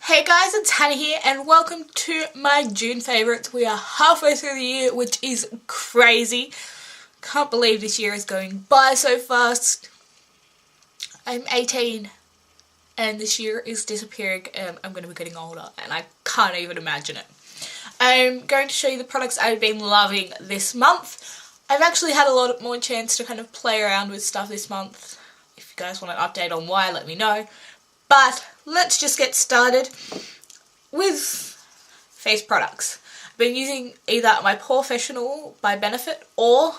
Hey guys, it's Hannah here and welcome to my June favourites. We are halfway through the year, which is crazy. Can't believe this year is going by so fast. I'm 18 and this year is disappearing and I'm going to be getting older and I can't even imagine it. I'm going to show you the products I've been loving this month. I've actually had a lot more chance to kind of play around with stuff this month. If you guys want an update on why, let me know. But let's just get started with face products. I've been using either my Professional by Benefit or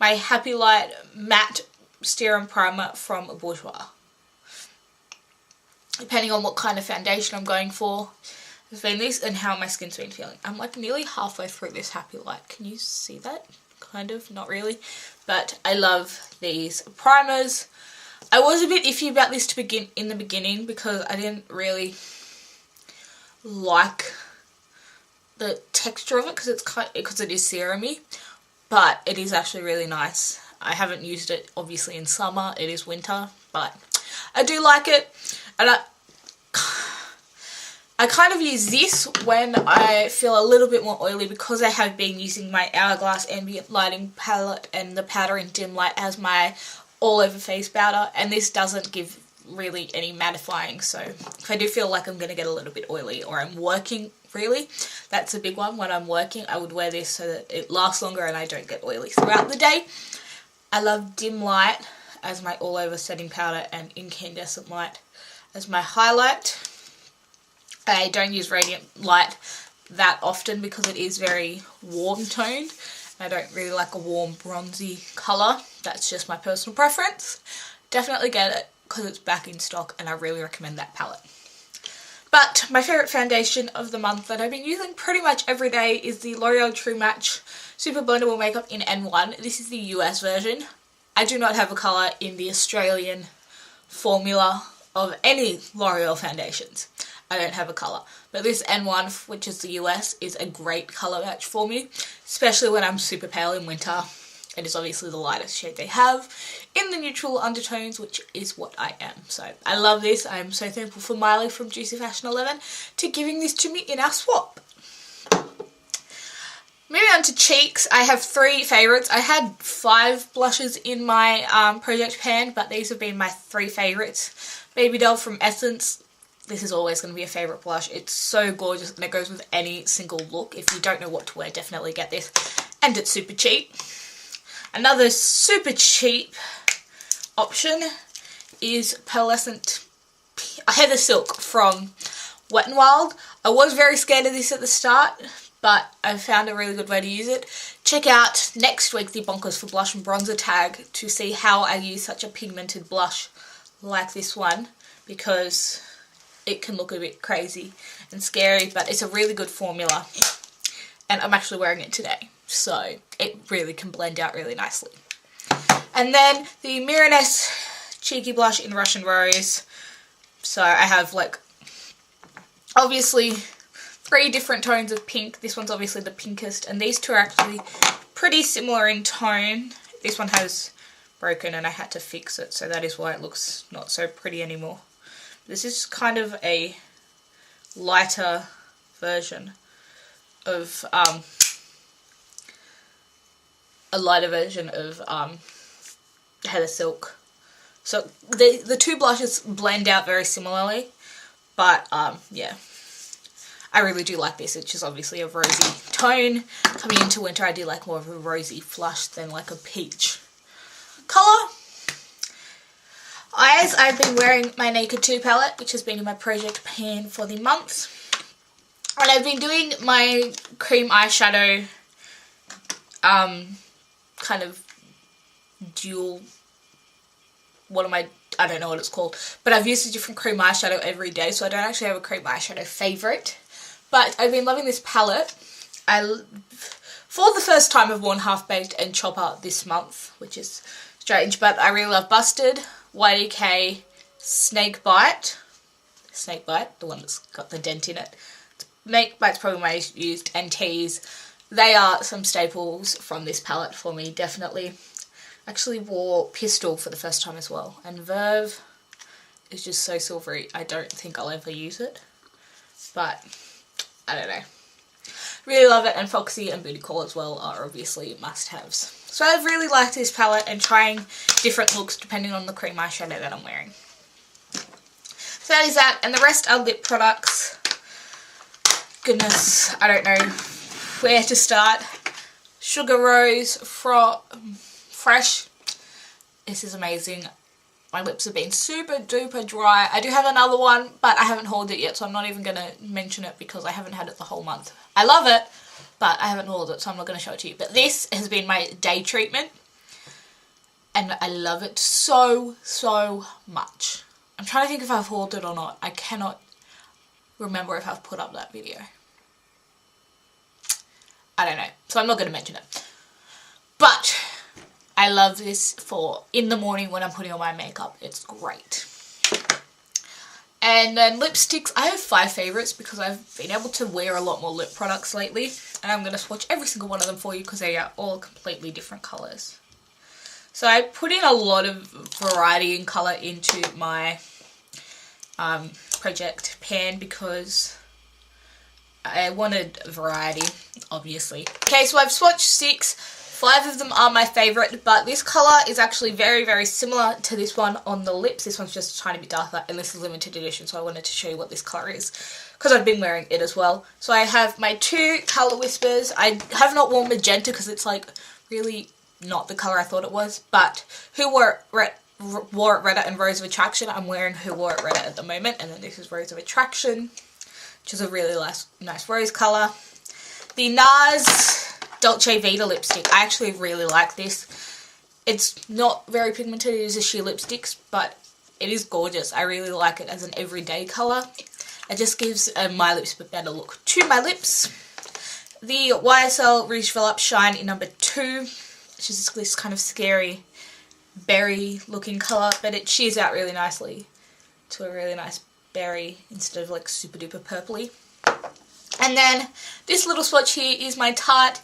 my Happy Light Matte Serum Primer from Bourjois. Depending on what kind of foundation I'm going for, it's been this and how my skin's been feeling. I'm like nearly halfway through this Happy Light. Can you see that? Kind of, not really. But I love these primers. I was a bit iffy about this in the beginning because I didn't really like the texture of it because it is serumy, but it is actually really nice. I haven't used it obviously in summer, it is winter, but I do like it, and I kind of use this when I feel a little bit more oily because I have been using my Hourglass Ambient Lighting palette and the powder in Dim Light as my all over face powder, and this doesn't give really any mattifying, so if I do feel like I'm going to get a little bit oily or I'm working really, that's a big one. When I'm working I would wear this so that it lasts longer and I don't get oily throughout the day. I love Dim Light as my all over setting powder and Incandescent Light as my highlight. I don't use Radiant Light that often because it is very warm toned. I don't really like a warm bronzy colour. That's just my personal preference. Definitely get it because it's back in stock and I really recommend that palette. But my favourite foundation of the month that I've been using pretty much every day is the L'Oreal True Match Super Blendable Makeup in N1. This is the US version. I do not have a colour in the Australian formula of any L'Oreal foundations. I don't have a colour, but this N1, which is the US, is a great colour match for me, especially when I'm super pale in winter. It is obviously the lightest shade they have in the neutral undertones, which is what I am. So I love this. I'm so thankful for Miley from Juicy Fashion 11 to giving this to me in our swap. Moving on to cheeks, I have 3 favourites. I had 5 blushes in my project pan, but these have been my 3 favourites. Baby Doll from Essence. This is always going to be a favourite blush. It's so gorgeous and it goes with any single look. If you don't know what to wear, definitely get this. And it's super cheap. Another super cheap option is Pearlescent Heather Silk from Wet n Wild. I was very scared of this at the start, but I found a really good way to use it. Check out next week the Bonkers for Blush and Bronzer tag to see how I use such a pigmented blush like this one, because it can look a bit crazy and scary, but it's a really good formula and I'm actually wearing it today, so it really can blend out really nicely. And then the Mironess Cheeky Blush in Russian Rose. So I have like obviously 3 different tones of pink. This one's obviously the pinkest and these two are actually pretty similar in tone. This one has broken and I had to fix it, so that is why it looks not so pretty anymore. This is kind of a lighter version of Heather Silk. So the 2 blushes blend out very similarly, but yeah, I really do like this, which is obviously a rosy tone. Coming into winter, I do like more of a rosy flush than like a peach colour. Eyes, I've been wearing my Naked 2 palette, which has been in my project pan for the month. And I've been doing my cream eyeshadow kind of dual, I don't know what it's called, but I've used a different cream eyeshadow every day, so I don't actually have a cream eyeshadow favourite. But I've been loving this palette. For the first time I've worn Half Baked and Chopper this month, which is strange, but I really love Busted, YDK, Snake Bite, the one that's got the dent in it. Snake Bite's probably my most used, and Tease. They are some staples from this palette for me, definitely. Actually wore Pistol for the first time as well, and Verve is just so silvery. I don't think I'll ever use it. but I don't know. Really love it, and Foxy and Booty Call as well are obviously must-haves. So I've really liked this palette and trying different looks depending on the cream eyeshadow that I'm wearing. So that is that, and the rest are lip products. Goodness, I don't know where to start. Sugar Rose Fresh. This is amazing. My lips have been super duper dry. I do have another one, but I haven't hauled it yet, so I'm not even going to mention it because I haven't had it the whole month. I love it, but I haven't hauled it, so I'm not going to show it to you. But this has been my day treatment, and I love it so, so much. I'm trying to think if I've hauled it or not. I cannot remember if I've put up that video. I don't know, so I'm not going to mention it. But I love this for in the morning when I'm putting on my makeup. It's great. And then lipsticks. I have 5 favourites because I've been able to wear a lot more lip products lately. And I'm going to swatch every single one of them for you because they are all completely different colours. So I put in a lot of variety in colour into my project pan because I wanted variety, obviously. Okay, so I've swatched 6. 5 of them are my favourite, but this colour is actually very, very similar to this one on the lips. This one's just a tiny bit darker, and this is limited edition, so I wanted to show you what this colour is, because I've been wearing it as well. So I have my 2 Colour Whispers. I have not worn magenta, because it's like really not the colour I thought it was, but Who Wore It Redder and Rose of Attraction. I'm wearing Who Wore It Redder at the moment, and then this is Rose of Attraction, which is a really nice rose colour. The NARS Dolce Vita lipstick. I actually really like this. It's not very pigmented, it is a sheer lipstick, but it is gorgeous. I really like it as an everyday colour. It just gives my lips a better look to my lips. The YSL Rouge Volupte Shine in number 2, which is this kind of scary berry looking colour, but it sheers out really nicely to a really nice berry instead of like super duper purpley. And then this little swatch here is my Tarte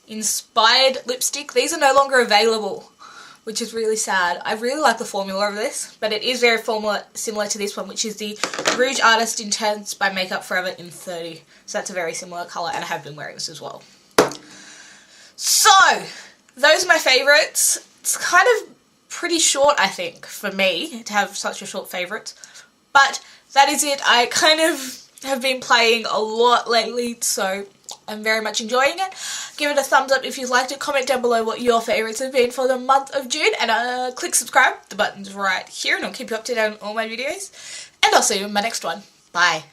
inspired lipstick. These are no longer available, which is really sad. I really like the formula of this, but it is very similar to this one, which is the Rouge Artist Intense by Makeup Forever in 30. So that's a very similar colour, and I have been wearing this as well. So those are my favourites. It's kind of pretty short, I think, for me to have such a short favourite, but that is it. I kind of have been playing a lot lately, so I'm very much enjoying it. Give it a thumbs up if you liked it. Comment down below what your favourites have been for the month of June, and click subscribe. The button's right here, and I'll keep you up to date on all my videos. And I'll see you in my next one. Bye.